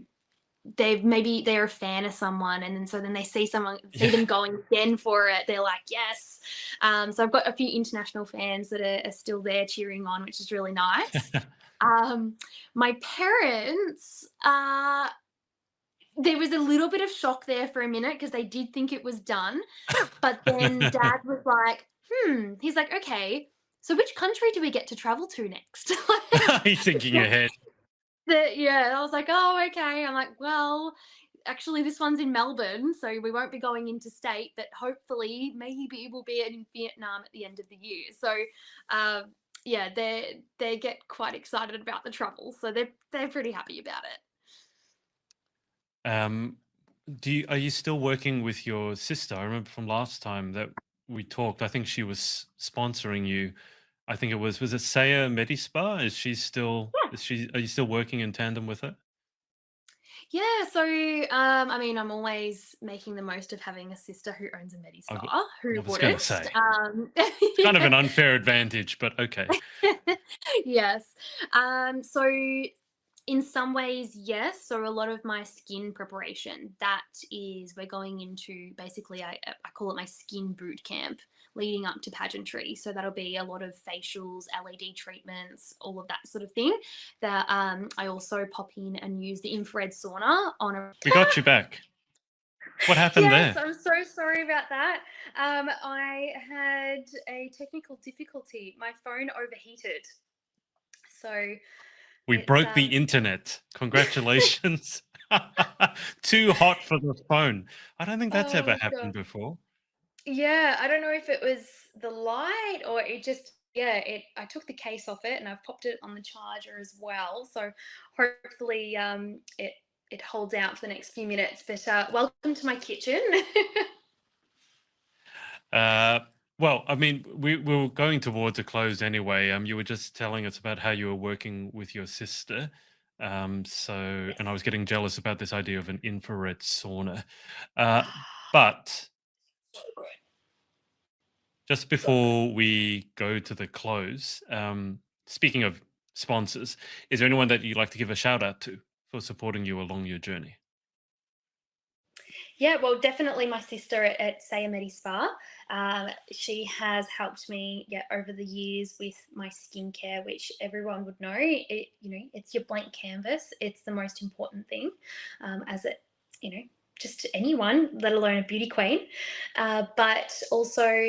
they're a fan of someone, and then they see yeah. them going again for it. They're like, yes. So I've got a few international fans that are still there cheering on, which is really nice. My parents, there was a little bit of shock there for a minute because they did think it was done. But then dad was like, he's like, okay, so which country do we get to travel to next? He's thinking ahead. Yeah, I was like, oh, okay. I'm like, well, actually, this one's in Melbourne, so we won't be going interstate, but hopefully, maybe we'll be in Vietnam at the end of the year. So, yeah, they get quite excited about the travel, so they're pretty happy about it. Um, are you still working with your sister? I remember from last time that we talked. I think she was sponsoring you. I think was it Saya Medispa? Are you still working in tandem with her? Yeah, so I mean, I'm always making the most of having a sister who owns a medi I, w- spa. Who I was going to wouldn't? say it's kind of Yeah. an unfair advantage, but okay. Yes. So in some ways, yes. So a lot of my skin preparation, that is, we're going into basically, I call it my skin boot camp leading up to pageantry. So that'll be a lot of facials, LED treatments, all of that sort of thing. That I also pop in and use the infrared sauna on a. We got you back. What happened Yes, there? I'm so sorry about that. I had a technical difficulty. My phone overheated. So We it's broke the internet. Congratulations. Too hot for the phone. I don't think that's ever oh happened god. before. Yeah, I don't know if it was the light or it just, yeah, it I took the case off it and I've popped it on the charger as well. So hopefully it holds out for the next few minutes. But welcome to my kitchen. Uh, well, I mean, we were going towards a close anyway. You were just telling us about how you were working with your sister. And I was getting jealous about this idea of an infrared sauna. Uh, but So good. just So good. before we go to the close, speaking of sponsors, is there anyone that you'd like to give a shout out to for supporting you along your journey? Yeah, well, definitely my sister at Sayamedi Spa. She has helped me get over the years with my skincare, which everyone would know. It's your blank canvas. It's the most important thing, as it, you know. just anyone, let alone a beauty queen. But also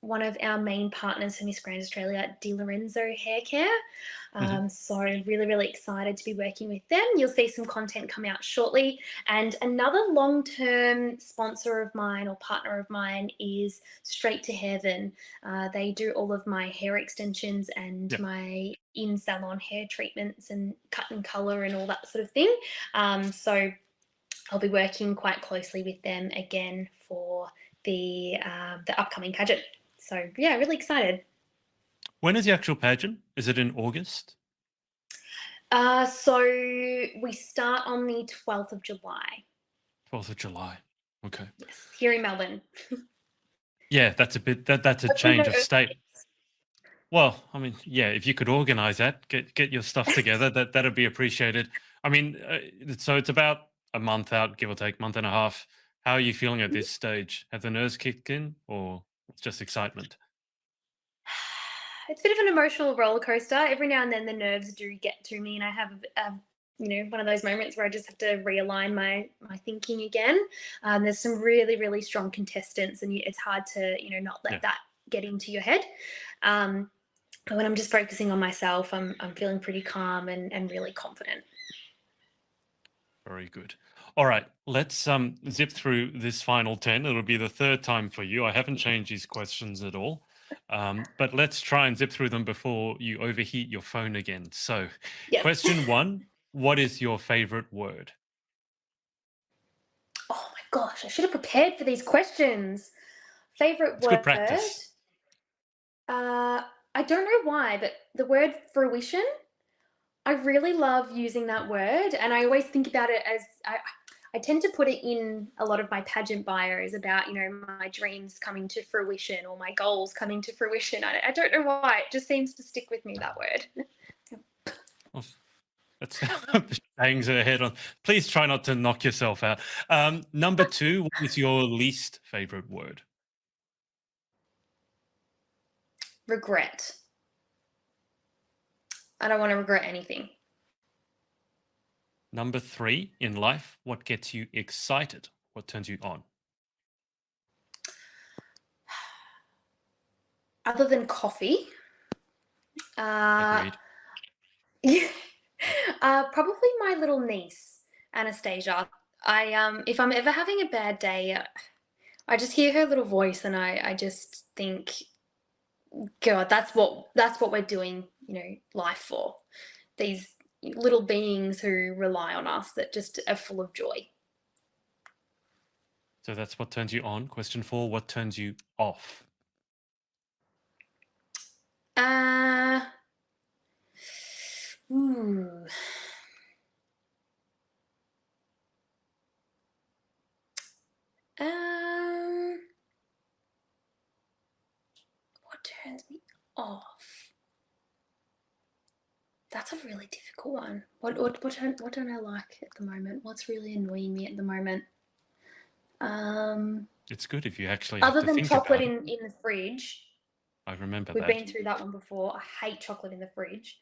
one of our main partners for Miss Grand Australia, Di Lorenzo Hair Care. So really, really excited to be working with them. You'll see some content come out shortly. And another long-term sponsor of mine or partner of mine is Straight to Heaven. They do all of my hair extensions and Yep. my in-salon hair treatments and cut and colour and all that sort of thing. So I'll be working quite closely with them again for the upcoming pageant. So yeah, really excited. When is the actual pageant? Is it in August? So we start on the 12th of July. 12th of July. Okay. Yes, here in Melbourne. Yeah, that's a bit that's a Hopefully no change of state. Well, I mean, yeah, if you could organize that, get your stuff together, that'd be appreciated. I mean, so it's about a month out, give or take, month and a half. How are you feeling at this stage? Have the nerves kicked in, or it's just excitement? It's a bit of an emotional roller coaster. Every now and then the nerves do get to me, and I have one of those moments where I just have to realign my thinking again. There's some really, really strong contestants, and it's hard to not let Yeah, that get into your head. But when I'm just focusing on myself, I'm feeling pretty calm and really confident. very good. All right, let's zip through this final 10. It'll be the third time for you. I haven't changed these questions at all. But let's try and zip through them before you overheat your phone again. So, Yes. question 1, what is your favorite word? Oh my gosh, I should have prepared for these questions. Favorite It's good word? practice. I don't know why, but the word fruition, I really love using that word, and I always think about it as I tend to put it in a lot of my pageant bios about my dreams coming to fruition or my goals coming to fruition. I don't know why, it just seems to stick with me, that word. Oh, that's bangs her head on. Please try not to knock yourself out. Number 2, what is your least favorite word? Regret. I don't want to regret anything. Number 3, in life, what gets you excited? What turns you on? Other than coffee, Agreed. yeah, probably my little niece, Anastasia. If I'm ever having a bad day, I just hear her little voice and I just think, God, that's what we're doing, life for. These little beings who rely on us that just are full of joy. So that's what turns you on. Question 4, what turns you off? Uh, ooh. Um, what turns me off? That's a really difficult one. What don't I like at the moment? What's really annoying me at the moment? Um, It's good if you actually have Other to than think chocolate about it. in the fridge. I remember We've that. been through that one before. I hate chocolate in the fridge.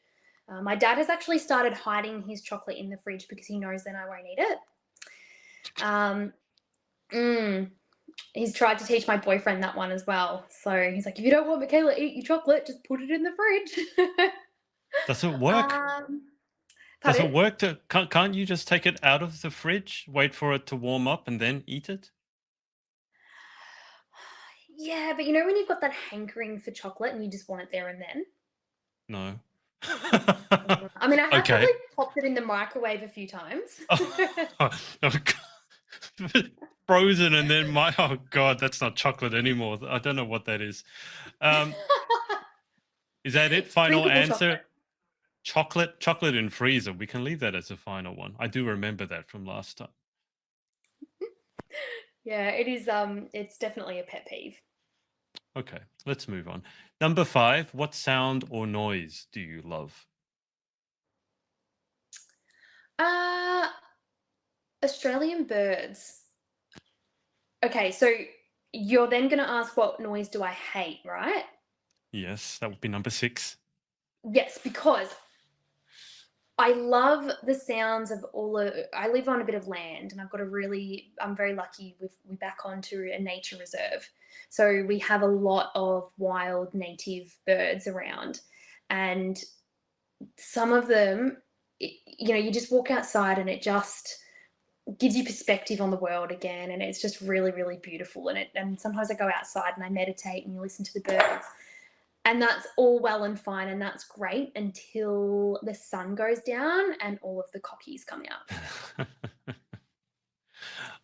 My dad has actually started hiding his chocolate in the fridge because he knows then I won't eat it. Um, He's tried to teach my boyfriend that one as well. So he's like, if you don't want Mikaela to eat your chocolate, just put it in the fridge. Does it work? um, Does Pardon? it work to can't you just take it out of the fridge, wait for it to warm up and then eat it? Yeah, but when you've got that hankering for chocolate and you just want it there and then? No. I mean, I have Okay. probably popped it in the microwave a few times. Oh, God. Frozen and then oh God, that's not chocolate anymore. I don't know what that is. Um, is that it? It's Final drinkable answer? chocolate. Chocolate in freezer. We can leave that as a final one. I do remember that from last time. Yeah, it is. It's definitely a pet peeve. Okay, let's move on. Number 5, what sound or noise do you love? Uh, Australian birds. Okay, so you're then going to ask what noise do I hate, right? Yes, that would be number 6. Yes, because I love the sounds of I live on a bit of land, and I'm very lucky we're back onto a nature reserve. So we have a lot of wild native birds around, and some of them, you just walk outside and it just gives you perspective on the world again, and it's just really, really beautiful. And sometimes I go outside and I meditate and you listen to the birds, and that's all well and fine, and that's great until the sun goes down and all of the cockies come out.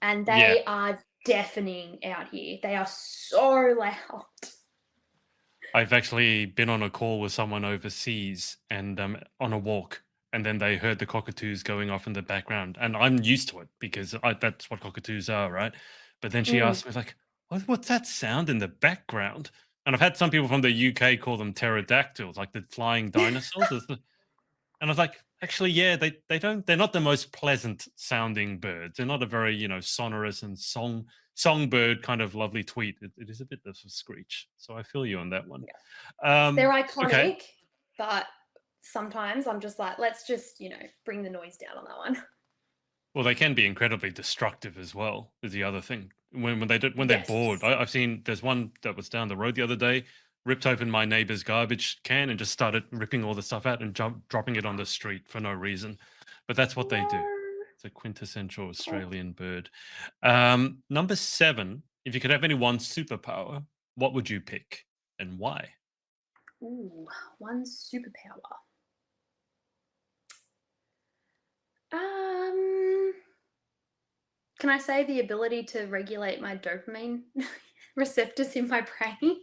And Yeah, they are deafening out here. They are so loud. I've actually been on a call with someone overseas and on a walk, and then they heard the cockatoos going off in the background, and I'm used to it because that's what cockatoos are, right? But then she Mm. asked me like, "What's that sound in the background?" And I've had some people from the UK call them pterodactyls, like the flying dinosaurs. And I was like, actually, yeah, they're not the most pleasant sounding birds. They're not a very, sonorous and songbird kind of lovely tweet. It is a bit of a screech. So I feel you on that one. Yeah. They're Okay. iconic, but sometimes I'm just like, let's just, bring the noise down on that one. Well, they can be incredibly destructive as well. Is the other thing when they're bored. Yes. I've seen there's one that was down the road the other day, ripped open my neighbor's garbage can and just started ripping all the stuff out and dropping it on the street for no reason. But that's what they do. No. It's a quintessential Oh. Australian bird. Number 7. If you could have any one superpower, what would you pick and why? Ooh, one superpower. Um, can I say the ability to regulate my dopamine receptors in my brain?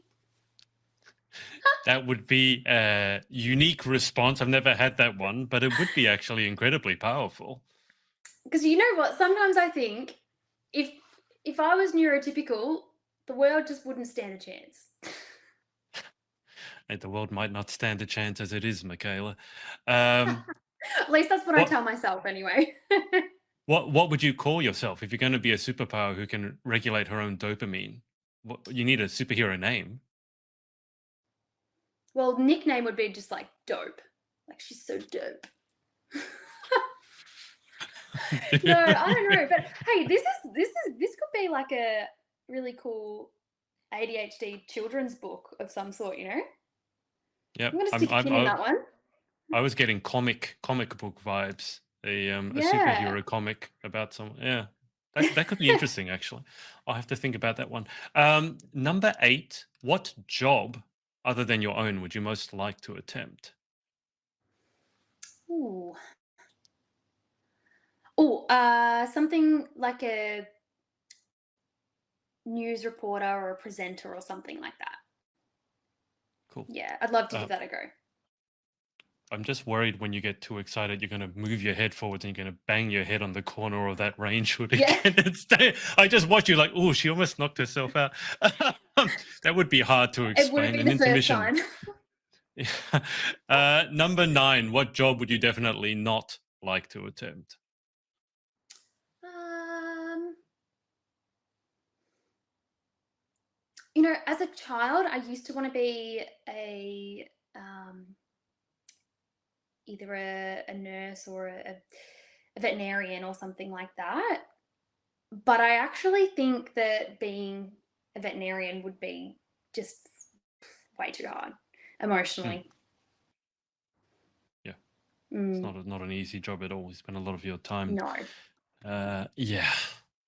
That would be a unique response. I've never had that one, but it would be actually incredibly powerful. Because you know what? Sometimes I think if if I was neurotypical, the world just wouldn't stand a chance. The world might not stand a chance as it is, Michaela. Um, At least that's what I what tell myself anyway. what would you call yourself if you're going to be a superpower who can regulate her own dopamine? You need a superhero name. Well, nickname would be just like dope. Like she's so dope. No, I don't know, but hey, this could be like a really cool ADHD children's book of some sort, you know? Yep, I'm gonna stick a pin in that one. I was getting comic book vibes. A Yeah. superhero comic about some. Yeah, that could be interesting. Actually, I'll have to think about that one. Number 8. What job other than your own would you most like to attempt? Ooh. Oh, something like a news reporter or a presenter or something like that. Cool. Yeah, I'd love to Uh, give that a go. I'm just worried when you get too excited, you're going to move your head forwards and you're going to bang your head on the corner of that range hood Yeah. again. I just watch you like, oh, she almost knocked herself out. That would be hard to It wouldn't explain. be An the first intermission. time. Number 9. What job would you definitely not like to attempt? Um, as a child, I used to want to be either a nurse or a veterinarian or something like that. But I actually think that being a veterinarian would be just way too hard Hmm, emotionally. yeah, it's Mm, not an easy job at all. You spend a lot of your time. no. Yeah.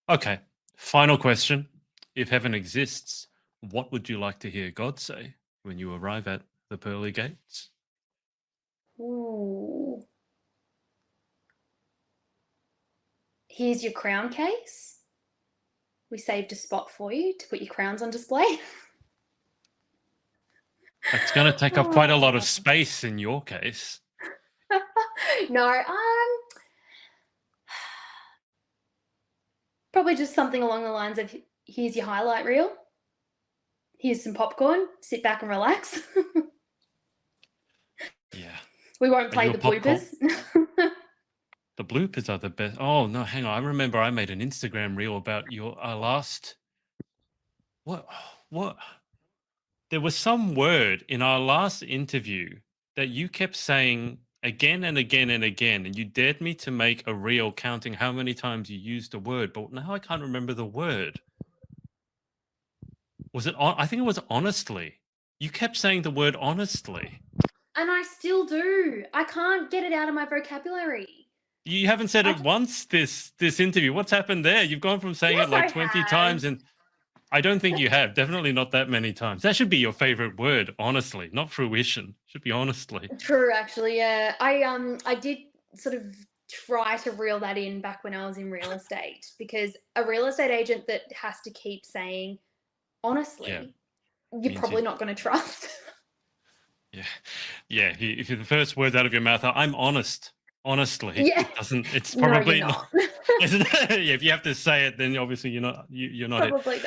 Okay. Final question. If heaven exists, what would you like to hear God say when you arrive at the pearly gates? Ooh. Here's your crown case. We saved a spot for you to put your crowns on display. It's going to take up quite a lot of Oh. space in your case. No, probably just something along the lines of here's your highlight reel. Here's some popcorn. Sit back and relax. Yeah. We won't Are you play a the popcorn? bloopers. The bloopers are the best. Oh, no, hang on. I remember I made an Instagram reel about your last. What? What? There was some word in our last interview that you kept saying again and again and again, and you dared me to make a reel counting how many times you used a word, but now I can't remember the word. Was it I think it was honestly. You kept saying the word honestly. And I still do. I can't get it out of my vocabulary. You haven't said it once this interview. What's happened there? You've gone from saying Yes, it like I 20 times, have. and I don't think you have. Definitely not that many times. That should be your favorite word, honestly, not fruition. Should be honestly. True, actually, yeah. I did sort of try to reel that in back when I was in real estate, because a real estate agent that has to keep saying honestly, you're means probably you- not going to trust. Yeah. Yeah. If the first words out of your mouth are, I'm honest. Honestly, Yeah. it doesn't, it's No, probably you're not. not. Isn't it? Yeah, if you have to say it, then obviously you're not it. Probably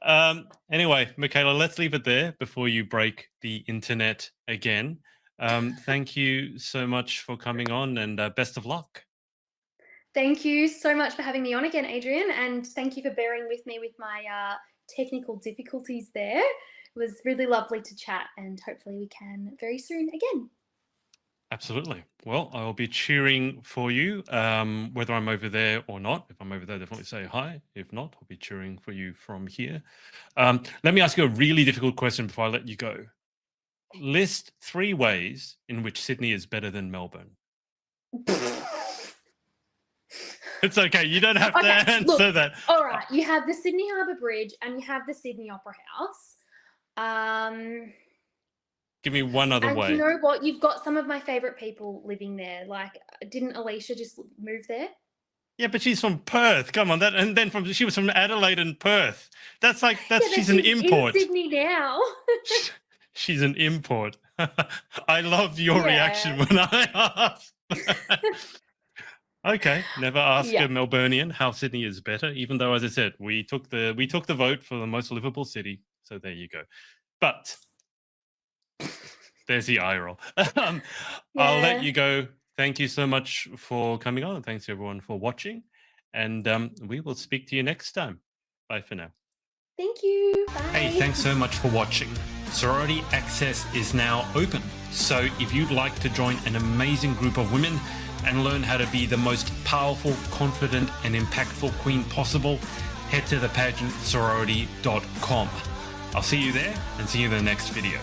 not. Anyway, Mikaela, let's leave it there before you break the internet again. Thank you so much for coming on, and best of luck. Thank you so much for having me on again, Adrian, and thank you for bearing with me with my technical difficulties there. It was really lovely to chat, and hopefully we can very soon again. Absolutely. Well, I'll be cheering for you, whether I'm over there or not. If I'm over there, definitely say hi. If not, I'll be cheering for you from here. Let me ask you a really difficult question before I let you go. List 3 ways in which Sydney is better than Melbourne. It's okay. You don't have to answer that. All right. You have the Sydney Harbour Bridge and you have the Sydney Opera House. Give me one other way. You know what? You've got some of my favourite people living there. Like, didn't Alicia just move there? Yeah, but she's from Perth. Come on, she was from Adelaide and Perth. She's an import. In Sydney now. She's an import. I loved your reaction when I asked. Okay, never ask a Melburnian how Sydney is better, even though, as I said, we took the vote for the most livable city. So there you go. But there's the eye roll. I'll let you go. Thank you so much for coming on, and thanks everyone for watching. And we will speak to you next time. Bye for now. Thank you. Bye. Hey, thanks so much for watching. Sorority Access is now open. So if you'd like to join an amazing group of women and learn how to be the most powerful, confident, and impactful queen possible, head to thepageantsorority.com. I'll see you there, and see you in the next video.